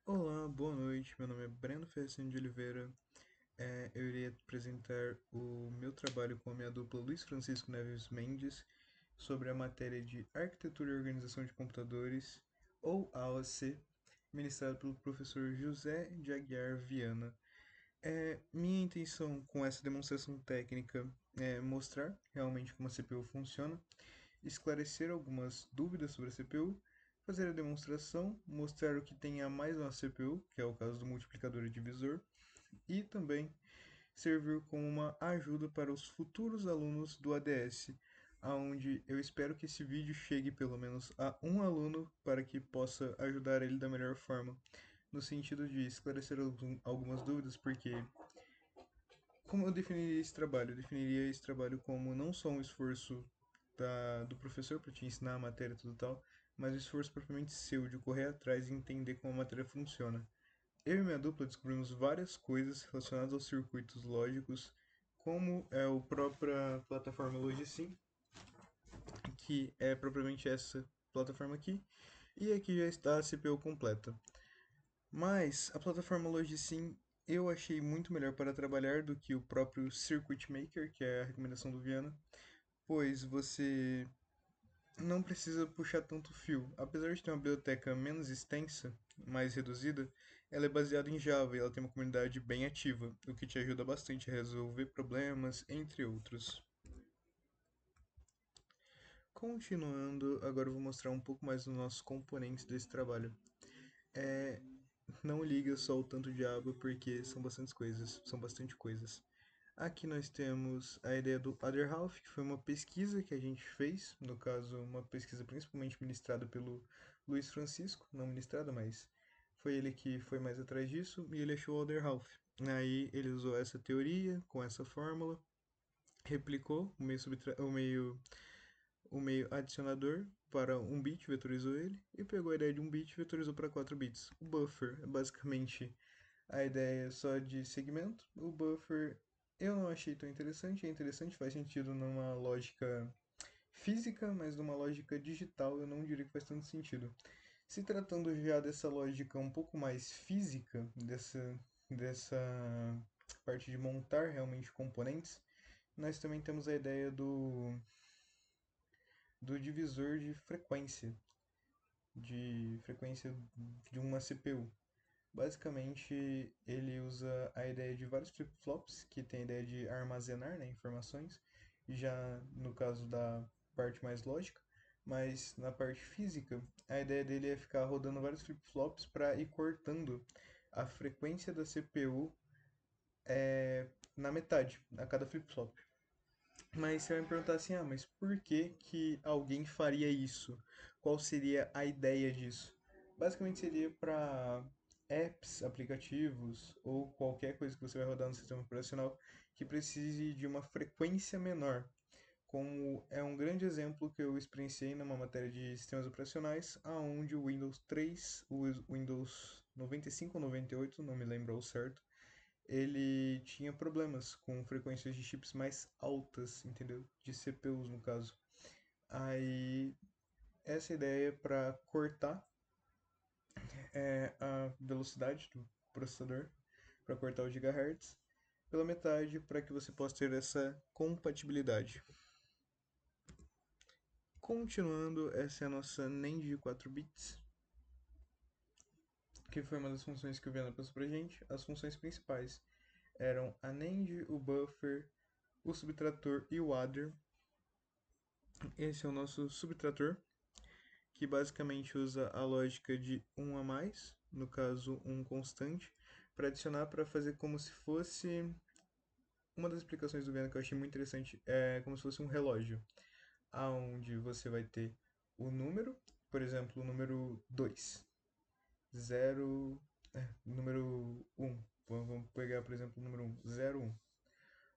Olá, boa noite. Meu nome é Breno Ferracini de Oliveira. Eu irei apresentar o meu trabalho com a minha dupla Luiz Francisco Neves Mendes sobre a matéria de Arquitetura e Organização de Computadores, ou AOC, ministrado pelo professor José de Aguiar Viana. Minha intenção com essa demonstração técnica é mostrar realmente como a CPU funciona, esclarecer algumas dúvidas sobre a CPU, fazer a demonstração, mostrar o que tem a mais na CPU, que é o caso do multiplicador e divisor, e também servir como uma ajuda para os futuros alunos do ADS, aonde eu espero que esse vídeo chegue pelo menos a um aluno para que possa ajudar ele da melhor forma, no sentido de esclarecer algumas dúvidas, porque como eu definiria esse trabalho? Eu definiria esse trabalho como não só um esforço do professor para te ensinar a matéria e tudo tal, mas um esforço propriamente seu de correr atrás e entender como a matéria funciona. Eu e minha dupla descobrimos várias coisas relacionadas aos circuitos lógicos, como é a própria plataforma Logisim, que é propriamente essa plataforma aqui, e aqui já está a CPU completa. Mas a plataforma Logisim eu achei muito melhor para trabalhar do que o próprio Circuit Maker, que é a recomendação do Viana, pois você não precisa puxar tanto fio. Apesar de ter uma biblioteca menos extensa, mais reduzida, ela é baseada em Java e ela tem uma comunidade bem ativa, o que te ajuda bastante a resolver problemas, entre outros. Continuando, agora eu vou mostrar um pouco mais dos nossos componentes desse trabalho. Não liga só o tanto de aba porque são bastantes coisas, são bastante coisas. Aqui nós temos a ideia do Other Half, que foi uma pesquisa que a gente fez, no caso, uma pesquisa principalmente ministrada pelo Luiz Francisco, não ministrada, mas foi ele que foi mais atrás disso, e ele achou o Other Half. Aí ele usou essa teoria com essa fórmula, replicou o meio adicionador para um bit, vetorizou ele, e pegou a ideia de um bit e vetorizou para 4 bits. O buffer é basicamente a ideia só de segmento. O buffer eu não achei tão interessante. É interessante, faz sentido numa lógica física, mas numa lógica digital eu não diria que faz tanto sentido. Se tratando já dessa lógica um pouco mais física, dessa parte de montar realmente componentes, nós também temos a ideia do divisor de frequência de uma CPU. Basicamente, ele usa a ideia de vários flip-flops, que tem a ideia de armazenar, né, informações, já no caso da parte mais lógica, mas na parte física, a ideia dele é ficar rodando vários flip-flops para ir cortando a frequência da CPU na metade, a cada flip-flop. Mas você vai me perguntar assim, mas por que que alguém faria isso? Qual seria a ideia disso? Basicamente seria para apps, aplicativos ou qualquer coisa que você vai rodar no sistema operacional que precise de uma frequência menor. Como é um grande exemplo que eu experienciei numa matéria de sistemas operacionais, aonde o Windows 3, o Windows 95 ou 98, não me lembro ao certo, ele tinha problemas com frequências de chips mais altas, entendeu? De CPUs, no caso. Aí, essa ideia para cortar a velocidade do processador, para cortar o gigahertz, pela metade, para que você possa ter essa compatibilidade. Continuando, essa é a nossa NAND de 4 bits, que foi uma das funções que o Viana passou pra gente. As funções principais eram a NAND, o buffer, o subtrator e o adder. Esse é o nosso subtrator, que basicamente usa a lógica de um a mais, no caso um constante, para adicionar para fazer como se fosse. Uma das explicações do Viana que eu achei muito interessante é como se fosse um relógio, aonde você vai ter o número, por exemplo, o número 2, 0, número um. Vamos pegar, por exemplo, o número um, 0, 1.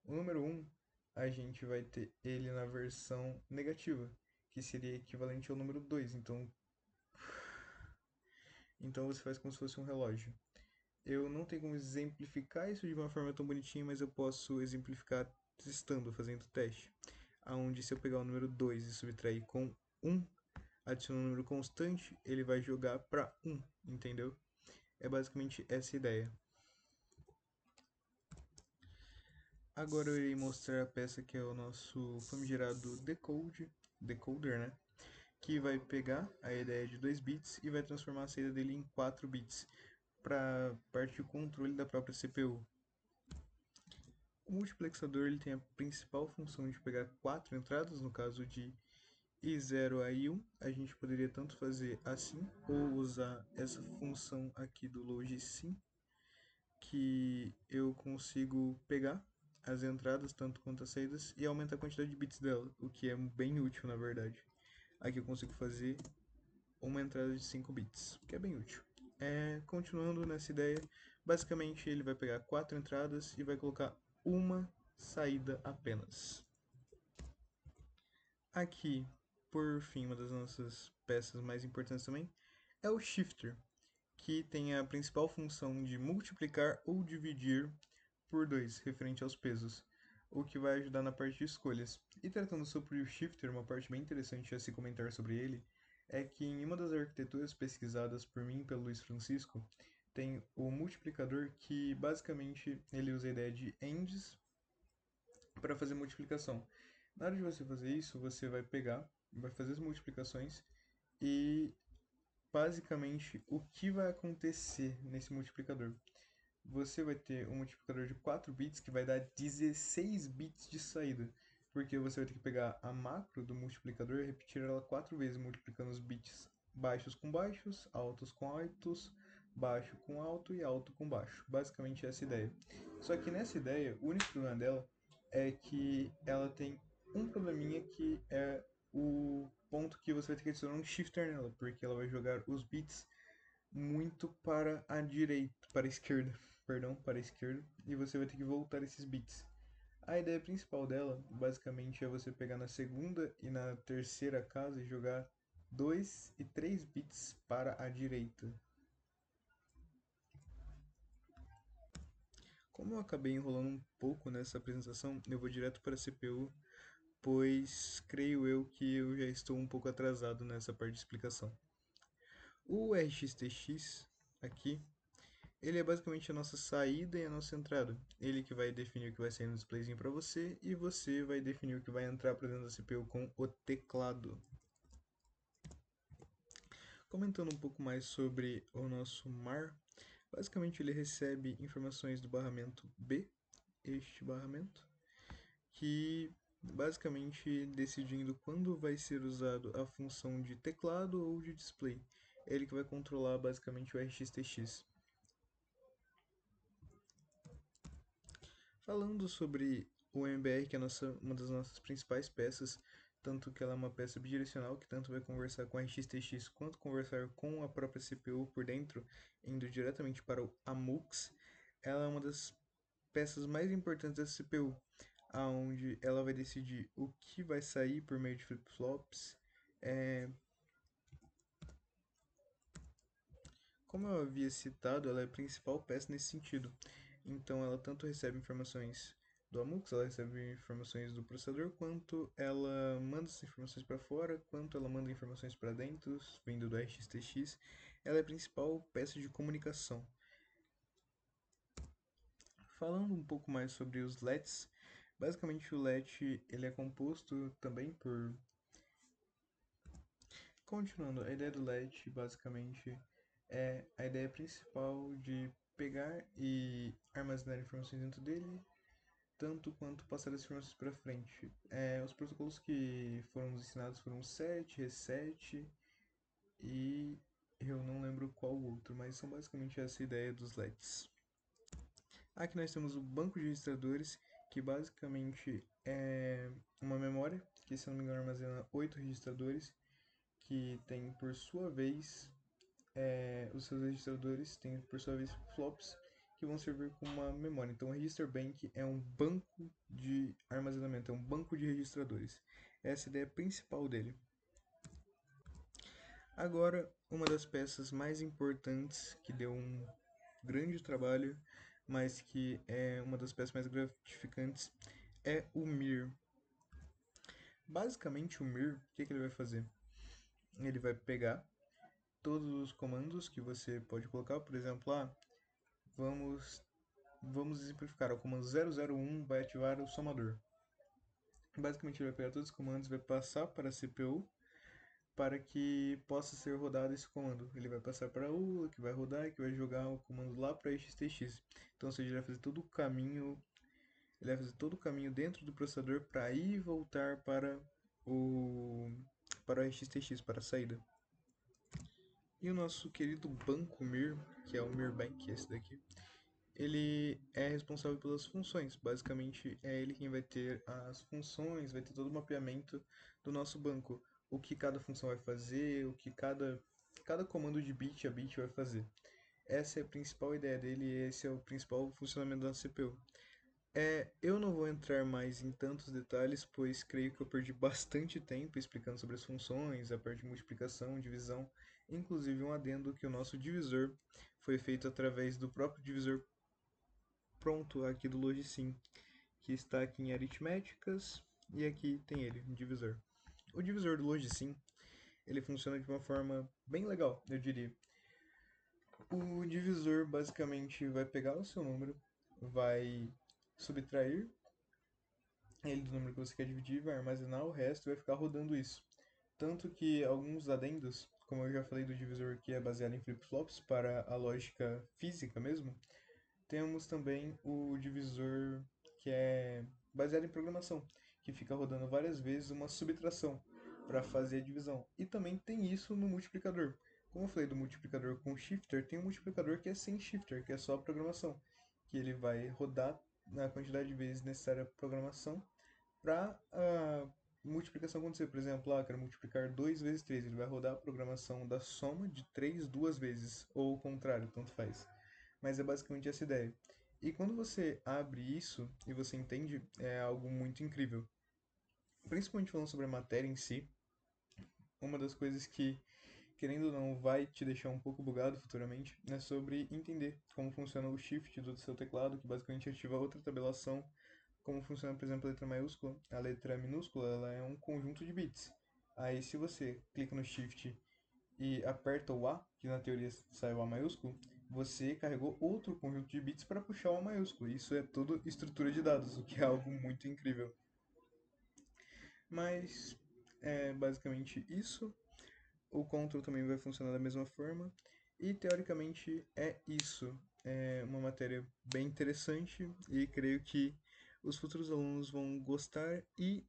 O número um a gente vai ter ele na versão negativa, que seria equivalente ao número 2. Então você faz como se fosse um relógio. Eu não tenho como exemplificar isso de uma forma tão bonitinha, mas eu posso exemplificar testando, fazendo teste. Onde se eu pegar o número 2 e subtrair com um, adicionar um número constante, ele vai jogar para um, entendeu? É basicamente essa a ideia. Agora eu irei mostrar a peça que é o nosso famigerado decoder, né? Que vai pegar a ideia de 2 bits e vai transformar a saída dele em 4 bits para parte do controle da própria CPU. O multiplexador ele tem a principal função de pegar 4 entradas, no caso de I0 a I1, a gente poderia tanto fazer assim ou usar essa função aqui do logsim, que eu consigo pegar as entradas tanto quanto as saídas e aumentar a quantidade de bits dela, o que é bem útil na verdade. Aqui eu consigo fazer uma entrada de 5 bits, que é bem útil. Continuando nessa ideia, basicamente ele vai pegar 4 entradas e vai colocar uma saída apenas. Aqui, por fim, uma das nossas peças mais importantes também é o shifter, que tem a principal função de multiplicar ou dividir por 2, referente aos pesos, o que vai ajudar na parte de escolhas. E tratando sobre o shifter, uma parte bem interessante a se comentar sobre ele é que em uma das arquiteturas pesquisadas por mim e pelo Luiz Francisco, tem o multiplicador que basicamente ele usa a ideia de ANDs para fazer multiplicação. Na hora de você fazer isso, você vai pegar, vai fazer as multiplicações e basicamente o que vai acontecer nesse multiplicador? Você vai ter um multiplicador de 4 bits que vai dar 16 bits de saída, porque você vai ter que pegar a macro do multiplicador e repetir ela 4 vezes, multiplicando os bits baixos com baixos, altos com altos, baixo com alto e alto com baixo. Basicamente essa ideia. Só que nessa ideia, o único problema dela é que ela tem um probleminha que é o ponto que você vai ter que adicionar um shifter nela, porque ela vai jogar os bits muito para a direita, para a esquerda, perdão, para a esquerda, e você vai ter que voltar esses bits. A ideia principal dela, basicamente, é você pegar na segunda e na terceira casa e jogar 2 e 3 bits para a direita. Como eu acabei enrolando um pouco nessa apresentação, eu vou direto para a CPU, pois creio eu que eu já estou um pouco atrasado nessa parte de explicação. O RxTx aqui, ele é basicamente a nossa saída e a nossa entrada. Ele que vai definir o que vai sair no displayzinho para você e você vai definir o que vai entrar para dentro da CPU com o teclado. Comentando um pouco mais sobre o nosso mar, basicamente ele recebe informações do barramento B, este barramento, que basicamente decidindo quando vai ser usado a função de teclado ou de display. É ele que vai controlar basicamente o RxTx. Falando sobre o MBR, que é uma das nossas principais peças, tanto que ela é uma peça bidirecional que tanto vai conversar com a RxTx quanto conversar com a própria CPU por dentro, indo diretamente para o AMUX, ela é uma das peças mais importantes da CPU, aonde ela vai decidir o que vai sair por meio de flip-flops. Como eu havia citado, ela é a principal peça nesse sentido. Então ela tanto recebe informações do AMUX, ela recebe informações do processador, quanto ela manda essas informações para fora, quanto ela manda informações para dentro, vindo do RxTx. Ela é a principal peça de comunicação. Falando um pouco mais sobre os LEDs, basicamente o LED ele é composto também por... Continuando, a ideia do LED basicamente é a ideia principal de pegar e armazenar informações dentro dele, tanto quanto passar as informações para frente. Os protocolos que foram ensinados foram o SET, RESET e eu não lembro qual outro, mas são basicamente essa ideia dos LEDs. Aqui nós temos o banco de registradores, que basicamente é uma memória, que se não me engano armazena 8 registradores, que tem por sua vez os seus registradores têm por sua vez flops que vão servir como uma memória. Então o Register Bank é um banco de armazenamento, é um banco de registradores. Essa é a ideia principal dele. Agora, uma das peças mais importantes que deu um grande trabalho, mas que é uma das peças mais gratificantes, é o MIR. Basicamente o MIR, o que ele vai fazer? Ele vai pegar todos os comandos que você pode colocar, por exemplo, vamos, vamos exemplificar, o comando 001 vai ativar o somador. Basicamente, ele vai pegar todos os comandos e vai passar para a CPU para que possa ser rodado esse comando. Ele vai passar para a ULA, que vai rodar e que vai jogar o comando lá para XTX. Então, ou seja, ele vai fazer todo o caminho, ele vai fazer todo o caminho dentro do processador para ir e voltar para o XTX, para a saída. E o nosso querido banco Mir, que é o Mirbank, esse daqui, ele é responsável pelas funções. Basicamente, é ele quem vai ter as funções, vai ter todo o mapeamento do nosso banco. O que cada função vai fazer, o que cada comando de bit a bit vai fazer. Essa é a principal ideia dele e esse é o principal funcionamento da CPU. Eu não vou entrar mais em tantos detalhes, pois creio que eu perdi bastante tempo explicando sobre as funções, a parte de multiplicação, divisão, inclusive um adendo que o nosso divisor foi feito através do próprio divisor pronto aqui do Logicim, que está aqui em aritméticas e aqui tem ele, um divisor. O divisor do Logicim, ele funciona de uma forma bem legal, eu diria. O divisor basicamente vai pegar o seu número, vai subtrair ele do número que você quer dividir, vai armazenar o resto e vai ficar rodando isso. Tanto que alguns adendos, como eu já falei do divisor que é baseado em flip-flops para a lógica física mesmo, temos também o divisor que é baseado em programação, que fica rodando várias vezes uma subtração para fazer a divisão. E também tem isso no multiplicador. Como eu falei do multiplicador com shifter, tem um multiplicador que é sem shifter, que é só programação, que ele vai rodar na quantidade de vezes necessária a programação para a multiplicação acontecer. Por exemplo, quero multiplicar 2 vezes 3, ele vai rodar a programação da soma de 3 duas vezes, ou o contrário, tanto faz. Mas é basicamente essa ideia. E quando você abre isso e você entende, é algo muito incrível. Principalmente falando sobre a matéria em si, uma das coisas que, querendo ou não, vai te deixar um pouco bugado futuramente é sobre entender como funciona o shift do seu teclado, que basicamente ativa outra tabelação, como funciona, por exemplo, a letra maiúscula. A letra minúscula, ela é um conjunto de bits. Aí, se você clica no shift e aperta o A, que na teoria sai o A maiúsculo, você carregou outro conjunto de bits para puxar o A maiúsculo. Isso é tudo estrutura de dados, o que é algo muito incrível. Mas é basicamente isso. O control também vai funcionar da mesma forma. E teoricamente é isso. É uma matéria bem interessante e creio que os futuros alunos vão gostar e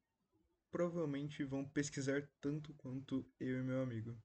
provavelmente vão pesquisar tanto quanto eu e meu amigo.